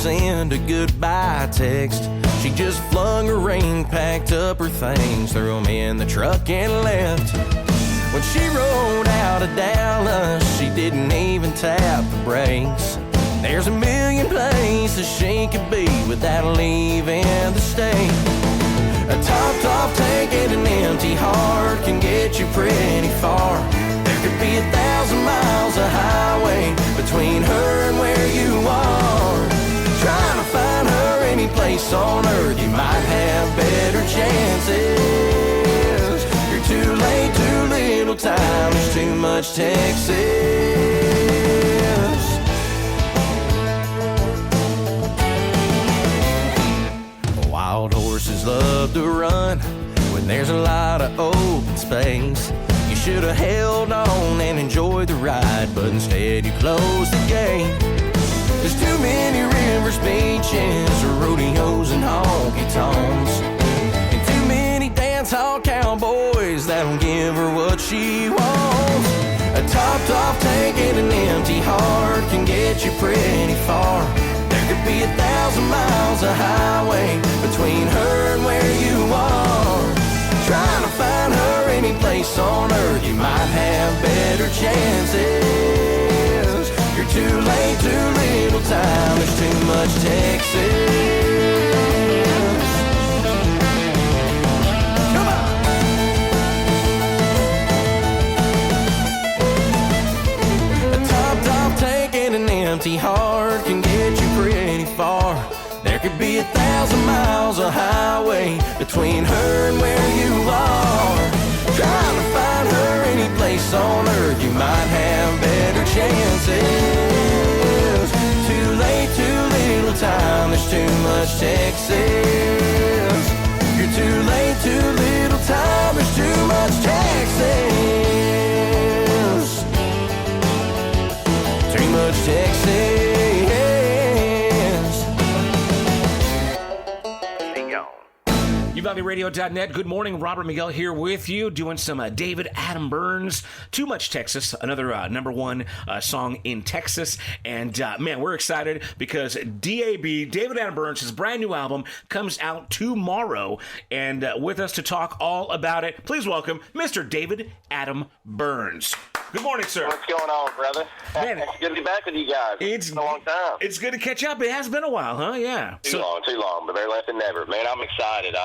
send a goodbye text. She just flung her ring, packed up her things, threw them in the truck and left. When she rode out of Dallas, she didn't even tap the brakes. There's a million places she could be without leaving the state. A topped-off tank and an empty heart can get you pretty far. There could be 1,000 miles of highway between her and where you are. Trying to find her any place on earth, you might have better chances. You're too late, too little time, there's too much Texas. Wild horses love to run when there's a lot of open space. You should have held on and enjoyed the ride, but instead you closed the gate. There's too many rivers, beaches, rodeos and honky-tonks, and too many dance-hall cowboys that'll give her what she wants. A topped-off tank and an empty heart can get you pretty far. There could be 1,000 miles of highway between her and where you are. Trying to find her any place on earth, you might have better chances. You're too late, too little time, there's too much Texas. Come on! A topped-off tank and an empty heart can get you pretty far. There could be 1,000 miles of highway between her and where you are. Trying to find her any place on earth, you might have better chances. Too late, too little time, there's too much Texas. You're too late, too little time, there's too much Texas. Too much Texas. UValleyRadio.net. Good morning. Robert Miguel here with you, doing some David Adam Byrnes, Too Much Texas, another number one song in Texas. And man, we're excited because DAB, David Adam Byrnes, his brand new album comes out tomorrow. And with us to talk all about it, please welcome Mr. David Adam Byrnes. Good morning, sir. What's going on, brother? Man, it's good to be back with you guys. It's been a long time. It's good to catch up. It has been a while, huh? Yeah. Too long, but better late than never. Man, I'm excited.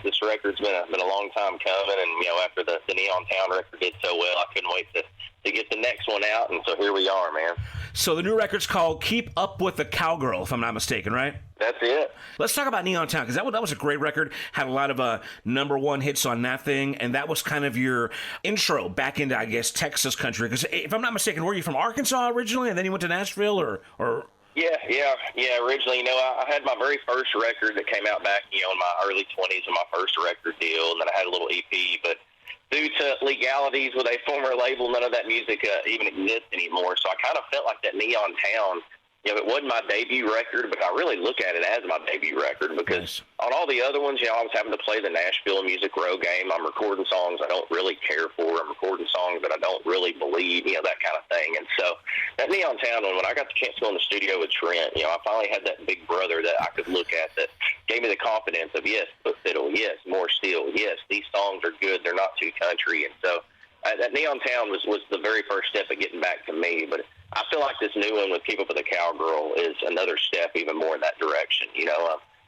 This record's been a long time coming, and after the Neon Town record did so well, I couldn't wait to get the next one out, and so here we are, man. So the new record's called Keep Up with the Cowgirl, if I'm not mistaken, right? That's it. Let's talk about Neon Town, because that was a great record. Had a lot of number one hits on that thing, and that was kind of your intro back into, I guess, Texas country. Because if I'm not mistaken, were you from Arkansas originally, and then you went to Nashville, or? Yeah. Originally, I had my very first record that came out back, in my early 20s, and my first record deal, and then I had a little EP, but due to legalities with a former label, none of that music even exists anymore. So I kind of felt like that Neon Town, it wasn't my debut record, but I really look at it as my debut record because on all the other ones, I was having to play the Nashville Music Row game. I'm recording songs I don't really care for. I'm recording songs that I don't really believe, that kind of thing. And so that Neon Town one, when I got the chance to go in the studio with Trent, I finally had that big brother that I could look at that gave me the confidence of, yes, foot fiddle, yes, more steel, yes, these songs are good, they're not too country. And so that Neon Town was the very first step of getting back to me. But I feel like this new one with Keep Up with the Cowgirl is another step even more in that direction.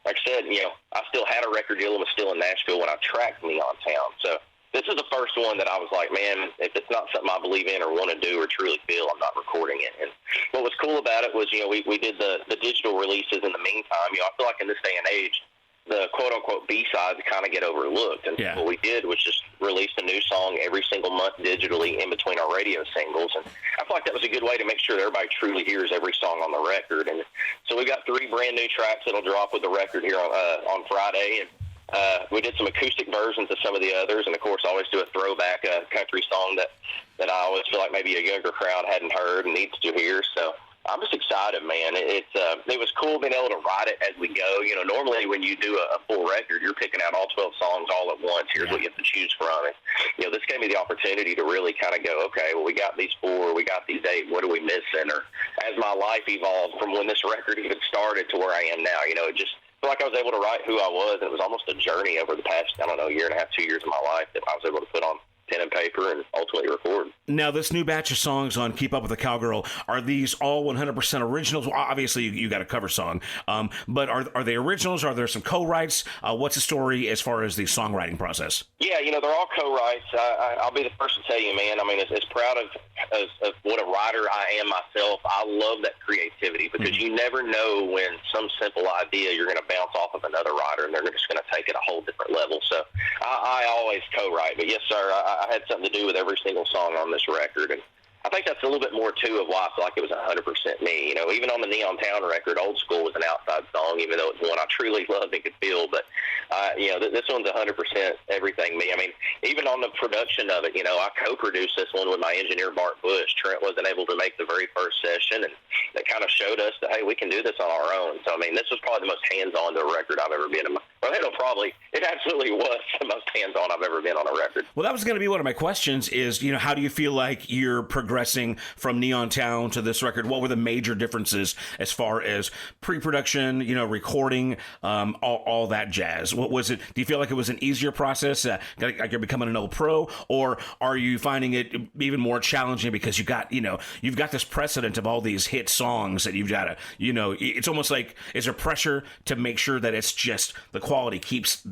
Like I said, I still had a record deal and was still in Nashville when I tracked Neon Town. So this is the first one that I was like, man, if it's not something I believe in or want to do or truly feel, I'm not recording it. And what was cool about it was, we did the digital releases in the meantime. I feel like in this day and age, the quote-unquote B-sides kind of get overlooked. And what we did was just release a new song every single month digitally in between our radio singles. And I feel like that was a good way to make sure that everybody truly hears every song on the record. And so we got 3 brand new tracks that'll drop with the record here on Friday. And we did some acoustic versions of some of the others. And, of course, I always do a throwback country song that I always feel like maybe a younger crowd hadn't heard and needs to hear. So I'm just excited, man. It was cool being able to write it as we go. You know, normally when you do a full record, you're picking out all 12 songs all at once. Here's what you have to choose from. And, you know, this gave me the opportunity to really kind of go, okay, well, we got these 4, we got these 8, what are we missing? Or as my life evolved from when this record even started to where I am now, you know, it just felt like I was able to write who I was. It was almost a journey over the past, I don't know, year and a half, 2 years of my life that I was able to put on pen and paper and ultimately record. Now, this new batch of songs on Keep Up with the Cowgirl, are these all 100% originals? Well, obviously, you got a cover song, but are they originals? Are there some co-writes? What's the story as far as the songwriting process? Yeah, you know, they're all co-writes. I'll be the first to tell you, man, I mean, as proud of what a writer I am myself, I love that creativity because you never know when some simple idea you're going to bounce off of another writer and they're just going to take it a whole different level. So I always co-write. But yes, sir, I had something to do with every single song on this record. And I think that's a little bit more, too, of why I feel like it was 100% me. You know, even on the Neon Town record, Old School was an outside song, even though it's one I truly loved and could feel. But, you know, this one's 100% everything me. I mean, even on the production of it, you know, I co-produced this one with my engineer, Bart Bush. Trent wasn't able to make the very first session, and that kind of showed us that, hey, we can do this on our own. So, I mean, this was probably the most hands-on to a record I've ever been in. It absolutely was the most hands-on I've ever been on a record. Well, that was going to be one of my questions is, you know, how do you feel like you're progressing from Neon Town to this record? What were the major differences as far as pre-production, you know, recording, all that jazz? What was it? Do you feel like it was an easier process? Like you're becoming an old pro, or are you finding it even more challenging because you've got this precedent of all these hit songs that you've got to, you know, it's almost like, is there pressure to make sure that it's just the quality keeps?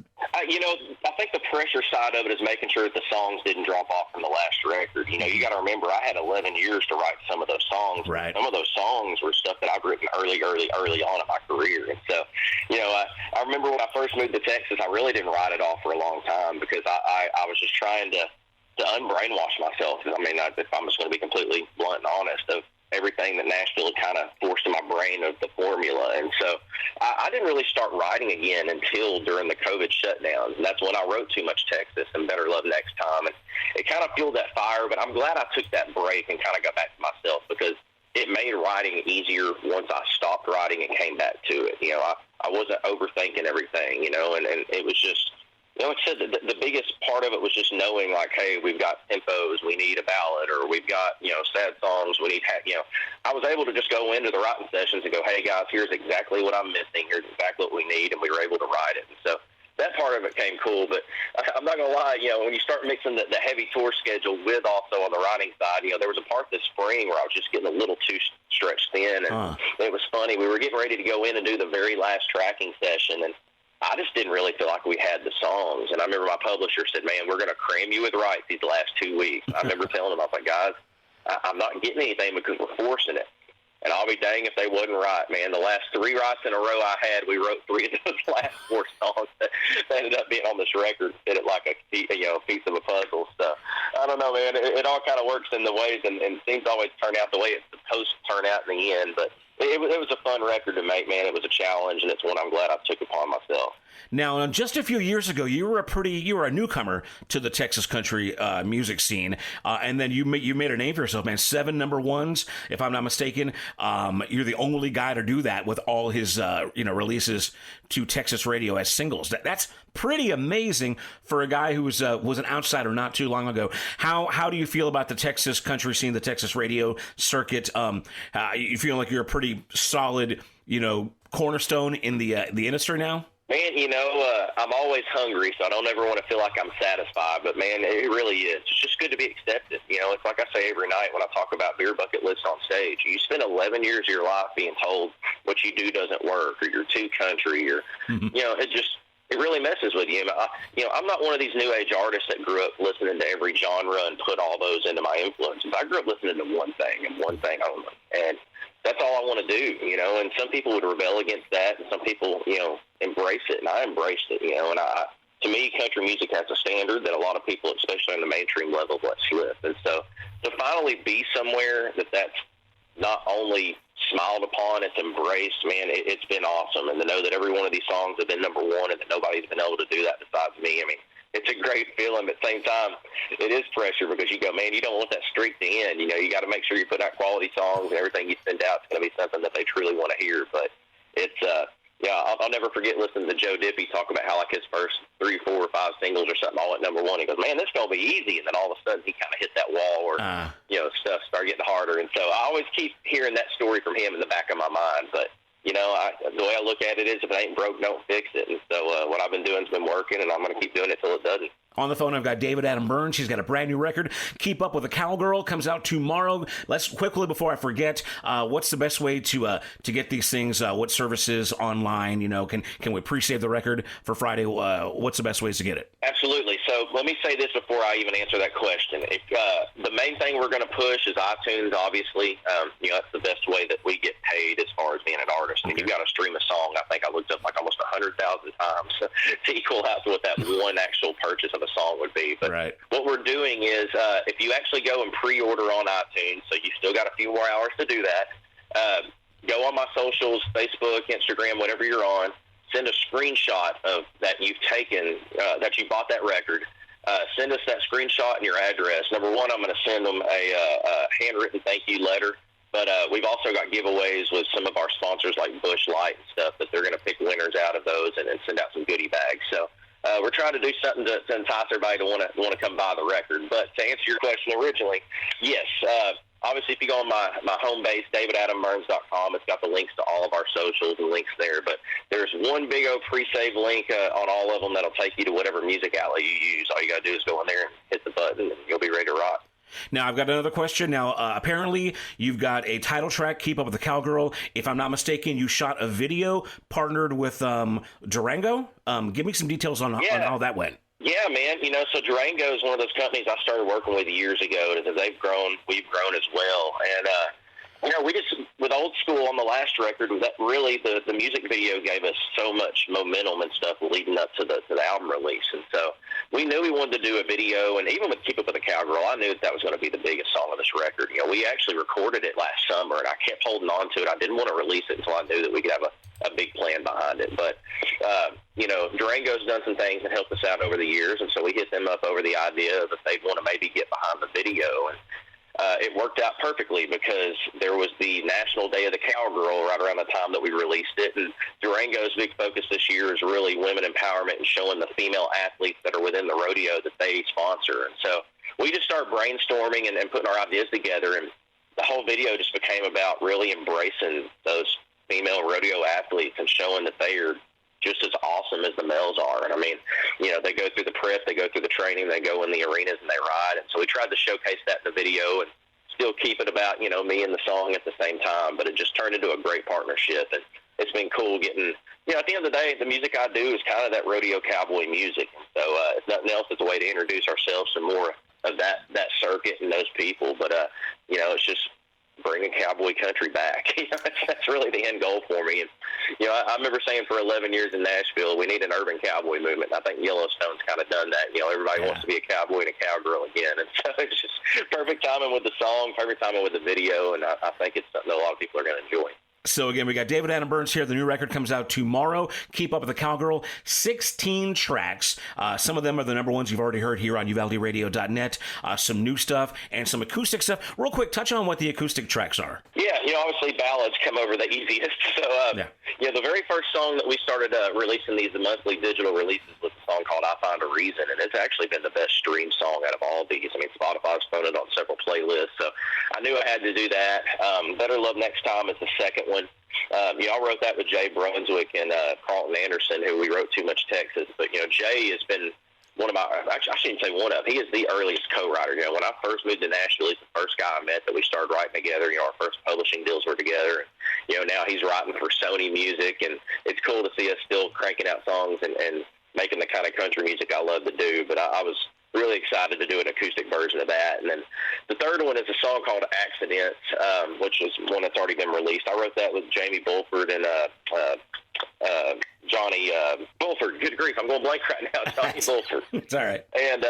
You know, I think the pressure side of it is making sure that the songs didn't drop off from the last record. You know, you got to remember, I had 11 years to write some of those songs. Right. Some of those songs were stuff that I've written early on in my career. And so, you know, I remember when I first moved to Texas, I really didn't write it off for a long time because I was just trying to unbrainwash myself. I mean, if I'm just going to be completely blunt and honest, of everything that Nashville had kind of forced in my brain of the formula. And so I didn't really start writing again until during the COVID shutdowns. And that's when I wrote Too Much Texas and Better Love Next Time. And it kind of fueled that fire, but I'm glad I took that break and kind of got back to myself because it made writing easier once I stopped writing and came back to it. You know, I wasn't overthinking everything, you know, and it was just, you know, like I said, the biggest part of it was just knowing, like, hey, we've got tempos, we need a ballad, or we've got, you know, sad songs, we need, you know. I was able to just go into the writing sessions and go, hey, guys, here's exactly what I'm missing, here's exactly what we need, and we were able to write it. And so that part of it came cool, but I'm not going to lie, you know, when you start mixing the heavy tour schedule with also on the writing side, you know, there was a part this spring where I was just getting a little too stretched thin, and it was funny. We were getting ready to go in and do the very last tracking session, and I just didn't really feel like we had the songs. And I remember my publisher said, man, we're going to cram you with rights these last 2 weeks. I remember telling him, I was like, guys, I'm not getting anything because we're forcing it. And I'll be dang if they wasn't right, man. The last 3 writes in a row I had, we wrote 3 of those last 4 songs that ended up being on this record, fit it like a piece of a puzzle. So I don't know, man. It all kind of works in the ways and seems to always turn out the way it's supposed to turn out in the end. But it was a fun record to make, man. It was a challenge, and it's one I'm glad I took upon myself. Now, just a few years ago, you were a newcomer to the Texas country music scene, and then you made a name for yourself, man. 7 number ones, if I'm not mistaken. You're the only guy to do that with all his releases to Texas radio as singles. That's pretty amazing for a guy who was an outsider not too long ago. How do you feel about the Texas country scene, the Texas radio circuit? You feel like you're a pretty solid, you know, cornerstone in the industry now? Man, you know, I'm always hungry, so I don't ever want to feel like I'm satisfied. But, man, it really is. It's just good to be accepted. You know, it's like I say every night when I talk about beer bucket lists on stage. You spend 11 years of your life being told what you do doesn't work, or you're too country, or, you know, it really messes with you. I'm not one of these new age artists that grew up listening to every genre and put all those into my influences. I grew up listening to one thing and one thing only. And that's all I want to do, you know, and some people would rebel against that, and some people, you know, embrace it, and I embraced it, you know, and to me, country music has a standard that a lot of people, especially on the mainstream level, let slip. And so to finally be somewhere that's not only smiled upon, it's embraced, man, it's been awesome. And to know that every one of these songs have been number one and that nobody's been able to do that besides me, I mean, it's a great feeling. But at the same time, it is pressure because you go, man, you don't want that streak to end. You know, you got to make sure you put out quality songs, and everything you send out is going to be something that they truly want to hear. But it's I'll never forget listening to Joe Dippy talk about how like his first 3, 4, or 5 singles or something all at number 1. He goes, man, this is going to be easy. And then all of a sudden he kind of hit that wall where, stuff started getting harder. And so I always keep hearing that story from him in the back of my mind. But, you know, the way I look at it is if it ain't broke, don't fix it. And so what I've been doing has been working, and I'm going to keep doing it till it doesn't. On the phone, I've got David Adam Byrnes. He's got a brand new record, Keep Up with the Cowgirl, comes out tomorrow. Let's quickly, before I forget, what's the best way to get these things? What services online? You know, can we pre-save the record for Friday? What's the best ways to get it? Absolutely. So let me say this before I even answer that question. If, the main thing we're going to push is iTunes, obviously. That's the best way that we get paid as far as being an artist. I mean, you've got to stream a song. I think I looked up like almost 100,000 times to equal out to what that one actual purchase of a song would be. But what we're doing is if you actually go and pre-order on iTunes, so you still got a few more hours to do that, go on my socials, Facebook, Instagram, whatever you're on, send a screenshot of that you've taken, that you bought that record. Send us that screenshot and your address. Number one, I'm going to send them a handwritten thank you letter. But we've also got giveaways with some of our sponsors like Busch Light and stuff that they're going to pick winners out of those and send out some goodie bags. So we're trying to do something to entice everybody to want to come buy the record. But to answer your question originally, yes, obviously if you go on my home base, davidadamburns.com, it's got the links to all of our socials and links there. But there's one big old pre-save link on all of them that'll take you to whatever music outlet you use. All you got to do is go in there and hit the button, and you'll be ready to rock. Now, I've got another question. Now, apparently, you've got a title track, Keep Up with the Cowgirl. If I'm not mistaken, you shot a video partnered with Durango. Give me some details on how that went. Yeah, man. So Durango is one of those companies I started working with years ago. As they've grown, we've grown as well. And, we just, with Old School on the last record, that really the music video gave us so much momentum and stuff leading up to the album release. And so we knew we wanted to do a video, and even with Keep Up with the Cowgirl, I knew that was going to be the biggest song of this record. We actually recorded it last summer, and I kept holding on to it. I didn't want to release it until I knew that we could have a big plan behind it. But, Durango's done some things that helped us out over the years, and so we hit them up over the idea that they'd want to maybe get behind the video. And it worked out perfectly because there was the National Day of the Cowgirl right around the time that we released it. And Durango's big focus this year is really women empowerment and showing the female athletes that are within the rodeo that they sponsor. And so we just started brainstorming and putting our ideas together. And the whole video just became about really embracing those female rodeo athletes and showing that they are just as awesome as the males are. And I mean, they go through the prep, they go through the training, they go in the arenas and they ride. And so we tried to showcase that in the video and still keep it about, me and the song at the same time. But it just turned into a great partnership. And it's been cool getting, at the end of the day, the music I do is kind of that rodeo cowboy music. And so if nothing else, it's a way to introduce ourselves to more of that circuit and those people. But, it's just bringing cowboy country back. That's really the end goal for me. And, I remember saying for 11 years in Nashville, we need an urban cowboy movement. And I think Yellowstone's kind of done that. Everybody wants to be a cowboy and a cowgirl again. And so it's just perfect timing with the song, perfect timing with the video. And I think it's something that a lot of people are going to enjoy. So, again, we got David Adam Byrnes here. The new record comes out tomorrow. Keep Up with the Cowgirl. 16 tracks. Some of them are the number ones you've already heard here on UvaldeRadio.net. Some new stuff and some acoustic stuff. Real quick, touch on what the acoustic tracks are. Yeah, obviously ballads come over the easiest. So, the very first song that we started releasing the monthly digital releases was a song called I Find a Reason, and it's actually been the best stream song out of all of these. I mean, Spotify's thrown it on several playlists, so I knew I had to do that. Better Love Next Time is the second one. I wrote that with Jay Brunswick and Carlton Anderson, who we wrote Too Much Texas. But, Jay has been one of my, actually, I shouldn't say one of, he is the earliest co-writer. When I first moved to Nashville, he's the first guy I met that we started writing together. Our first publishing deals were together. And, now he's writing for Sony Music, and it's cool to see us still cranking out songs and making the kind of country music I love to do. But I was really excited to do an acoustic version of that. And then the third one is a song called Accidents, which was one that's already been released. I wrote that with Jamie Bulford and Johnny Bulford. Good grief, I'm going blank right now. Johnny Bulford. It's all right. And,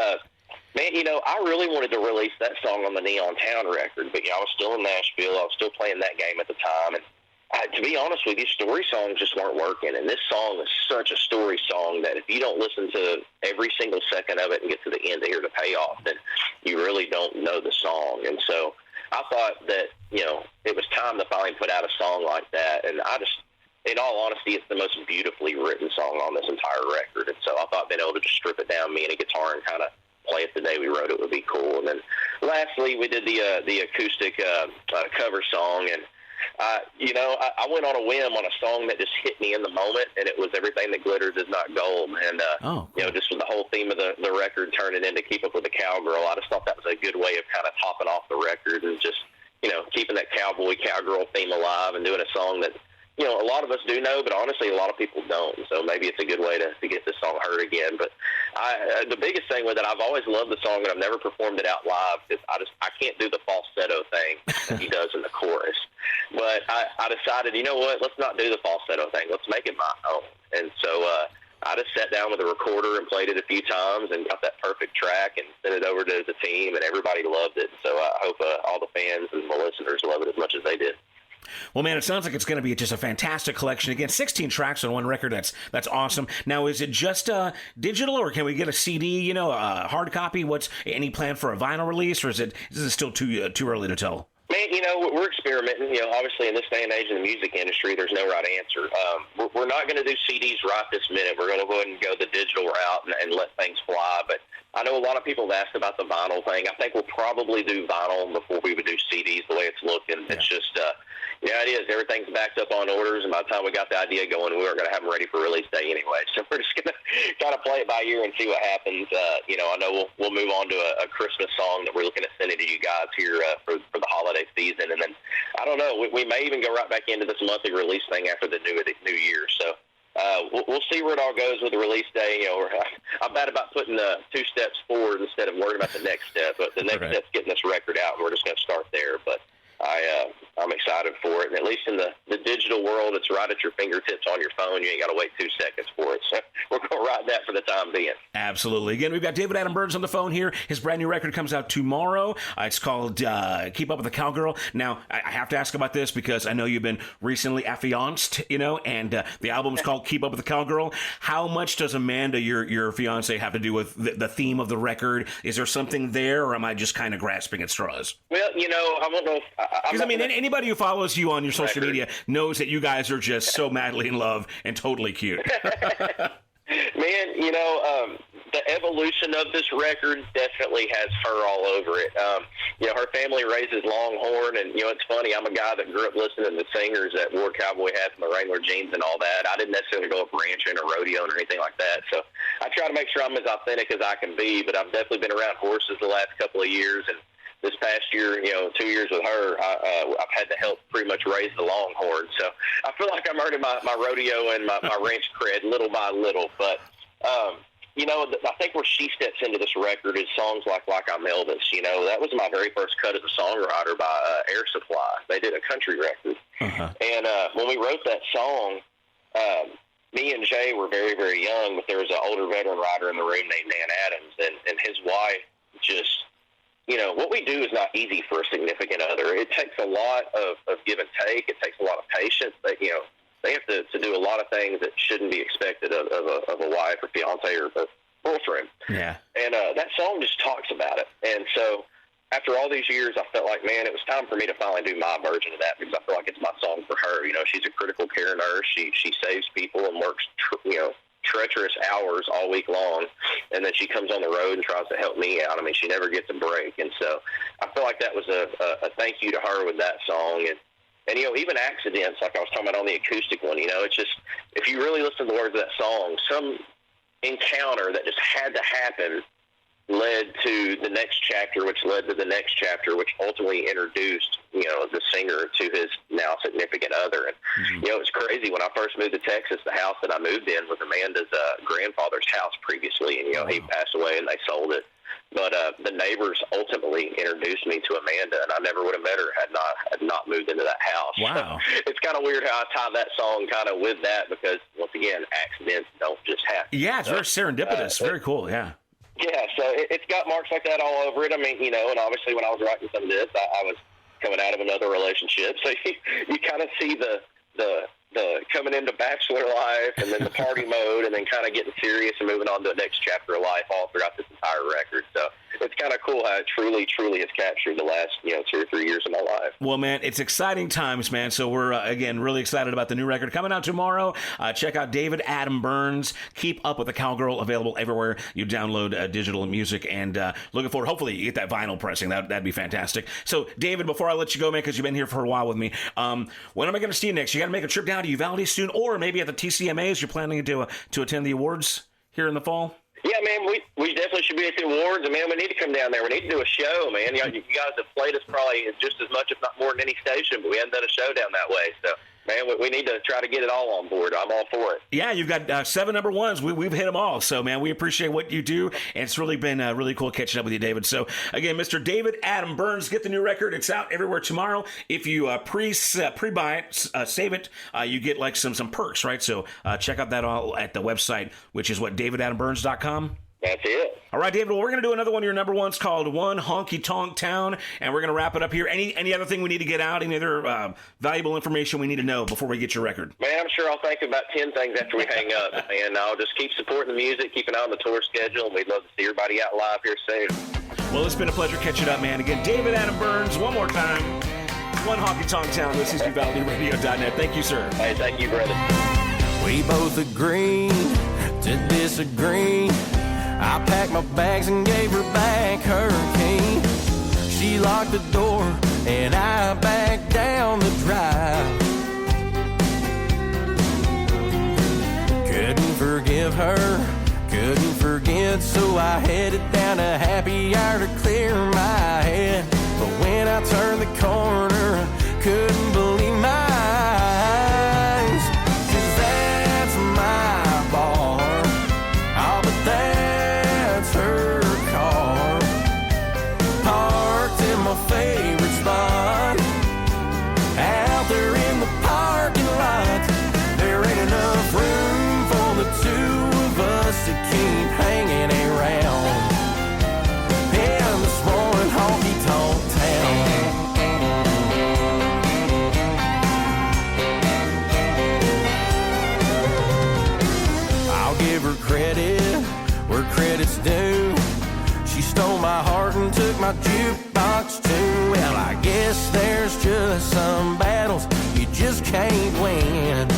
man, I really wanted to release that song on the Neon Town record, but, I was still in Nashville. I was still playing that game at the time. And To be honest with you, story songs just weren't working. And this song is such a story song that if you don't listen to every single second of it and get to the end to hear the payoff, then you really don't know the song. And so I thought that, it was time to finally put out a song like that. And in all honesty, it's the most beautifully written song on this entire record. And so I thought being able to just strip it down, me and a guitar, and kind of play it the day we wrote it would be cool. And then lastly, we did the acoustic cover song. And I went on a whim on a song that just hit me in the moment, and it was Everything That Glitters Is Not Gold. And, cool. Just with the whole theme of the record turning into Keep Up With the Cowgirl, I just thought that was a good way of kind of topping off the record and just, keeping that cowgirl theme alive and doing a song that, a lot of us do know, but honestly, a lot of people don't. So maybe it's a good way to get this song heard again. But the biggest thing with it, I've always loved the song, and I've never performed it out live because I can't do the falsetto thing that he does in the chorus. But I decided, you know what, let's not do the falsetto thing. Let's make it my own. And so I just sat down with a recorder and played it a few times and got that perfect track and sent it over to the team, and everybody loved it. So I hope all the fans and the listeners love it as much as they did. Well, man, it sounds like it's going to be just a fantastic collection. Again, 16 tracks on one record. That's awesome. Now, is it just digital, or can we get a CD? A hard copy? What's any plan for a vinyl release, or is it still too early to tell? Man, we're experimenting. Obviously in this day and age in the music industry, there's no right answer. We're not going to do CDs right this minute. We're going to go ahead and go the digital route and let things fly. But I know a lot of people have asked about the vinyl thing. I think we'll probably do vinyl before we would do CDs the way it's looking. Yeah. It's just, it is. Everything's backed up on orders, and by the time we got the idea going, we weren't going to have them ready for release day anyway. So we're just going to kind of play it by ear and see what happens. I know we'll move on to a Christmas song that we're looking at sending to you guys here for the holiday season. And then, I don't know, we may even go right back into this monthly release thing after the new year. So we'll see where it all goes with the release day. I'm bad about putting 2 steps forward instead of worrying about the next step. But the next step's getting this record out, and we're just going to start there. But I'm excited for it. And at least in the digital world, it's right at your fingertips on your phone. You ain't got to wait 2 seconds for it. So we're going to ride that for the time being. Absolutely. Again, we've got David Adam Byrnes on the phone here. His brand new record comes out tomorrow. It's called Keep Up With the Cowgirl. Now, I have to ask about this because I know you've been recently affianced, and the album's called Keep Up With the Cowgirl. How much does Amanda, your fiance, have to do with the theme of the record? Is there something there, or am I just kind of grasping at straws? Well, I don't know if... Because, anybody who follows you on your social media knows that you guys are just so madly in love and totally cute. Man, the evolution of this record definitely has her all over it. Her family raises Longhorn, and, it's funny, I'm a guy that grew up listening to singers that wore cowboy hats and the Wrangler jeans and all that. I didn't necessarily go up ranching or rodeoing or anything like that, so I try to make sure I'm as authentic as I can be, but I've definitely been around horses the last couple of years, and this past year, 2 years with her, I've had to help pretty much raise the Longhorn. So I feel like I'm earning my rodeo and my ranch cred little by little. But, I think where she steps into this record is songs like I'm Elvis. That was my very first cut as a songwriter by Air Supply. They did a country record. Uh-huh. And when we wrote that song, me and Jay were very, very young, but there was an older veteran writer in the room named Dan Adams, and his wife just... what we do is not easy for a significant other. It takes a lot of give and take. It takes a lot of patience. But, they have to do a lot of things that shouldn't be expected of a wife or fiance or girlfriend. Yeah. And that song just talks about it. And so after all these years, I felt like, man, it was time for me to finally do my version of that because I feel like it's my song for her. She's a critical care nurse. She saves people and works, treacherous hours all week long, and then she comes on the road and tries to help me out. I mean, she never gets a break, and so I feel like that was a thank you to her with that song. And even accidents, like I was talking about on the acoustic one, it's just, if you really listen to the words of that song, some encounter that just had to happen led to the next chapter, which led to the next chapter, which ultimately introduced, the singer to his now significant other. And, it's crazy. When I first moved to Texas, the house that I moved in was Amanda's grandfather's house previously, and, he passed away and they sold it. But the neighbors ultimately introduced me to Amanda, and I never would have met her had not moved into that house. Wow. So it's kind of weird how I tie that song kind of with that because, once again, accidents don't just happen. Yeah, it's very serendipitous. Very cool, yeah. Yeah, so it's got marks like that all over it. I mean, and obviously when I was writing some of this, I was coming out of another relationship. So you kind of see the the coming into bachelor life and then the party mode and then kind of getting serious and moving on to the next chapter of life all throughout this entire record. So it's kind of cool how it truly has captured the last 2 or 3 years of my life. Well, man, it's exciting times, man. So we're again really excited about the new record coming out tomorrow. Check out David Adam Byrnes. Keep up with the Cowgirl, available everywhere you download digital music, and looking forward. Hopefully, you get that vinyl pressing. That'd be fantastic. So, David, before I let you go, man, because you've been here for a while with me, when am I going to see you next? You got to make a trip down to Uvalde soon, or maybe at the TCMAs. You're planning to attend the awards here in the fall. Yeah, man, we definitely should be at the awards, and, man, we need to come down there. We need to do a show, man. You guys have played us probably just as much, if not more, than any station, but we haven't done a show down that way. So, man, we need to try to get it all on board. I'm all for it. Yeah, you've got 7 number ones. We've hit them all. So, man, we appreciate what you do, and it's really been really cool catching up with you, David. So, again, Mr. David Adam Byrnes, get the new record. It's out everywhere tomorrow. If you pre-buy it, save it, you get like some perks, right? So, check out that all at the website, which is what, davidadamburns.com. That's it. All right, David, well, we're going to do another one of your number ones called One Honky Tonk Town, and we're going to wrap it up here. Any other thing we need to get out? Any other valuable information we need to know before we get your record? Man, I'm sure I'll think about 10 things after we hang up, and I'll just keep supporting the music, keep an eye on the tour schedule, and we'd love to see everybody out live here soon. Well, it's been a pleasure catching up, man. Again, David Adam Byrnes, one more time. One Honky Tonk Town. This is UvaldeRadio.net. Thank you, sir. Hey, thank you, brother. We both agreed to disagree. I packed my bags and gave her back her key. She locked the door and I backed down the drive. Couldn't forgive her, couldn't forget, so I headed down a happy hour to clear my head. But when I turned the corner, I couldn't believe my eyes. 'Cause that's my bar, oh, but that's her car, parked in my favorite spot, out there in the parking lot. There ain't enough room for the two of us to keep hanging around in this one honky-tonk town. I'll give her credit where credit's due. She stole my heart and took my jukebox too. Well, I guess there's just some battles you just can't win.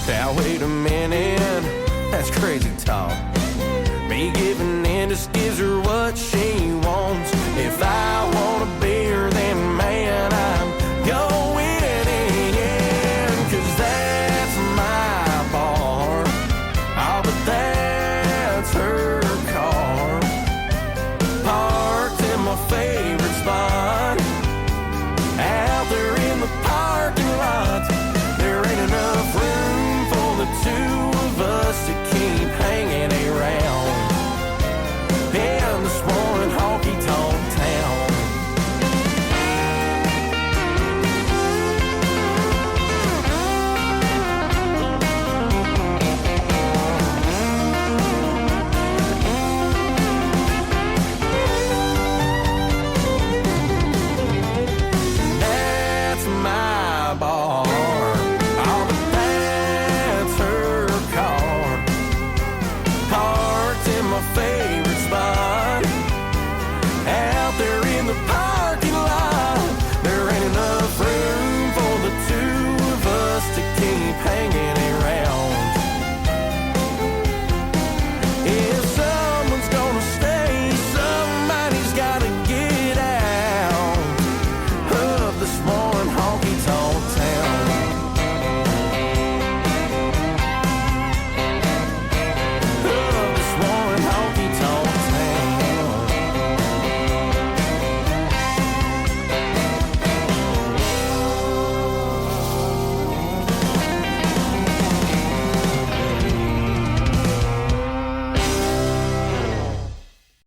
Now wait a minute, that's crazy talk. Me giving in just gives her what she wants. If I wanna be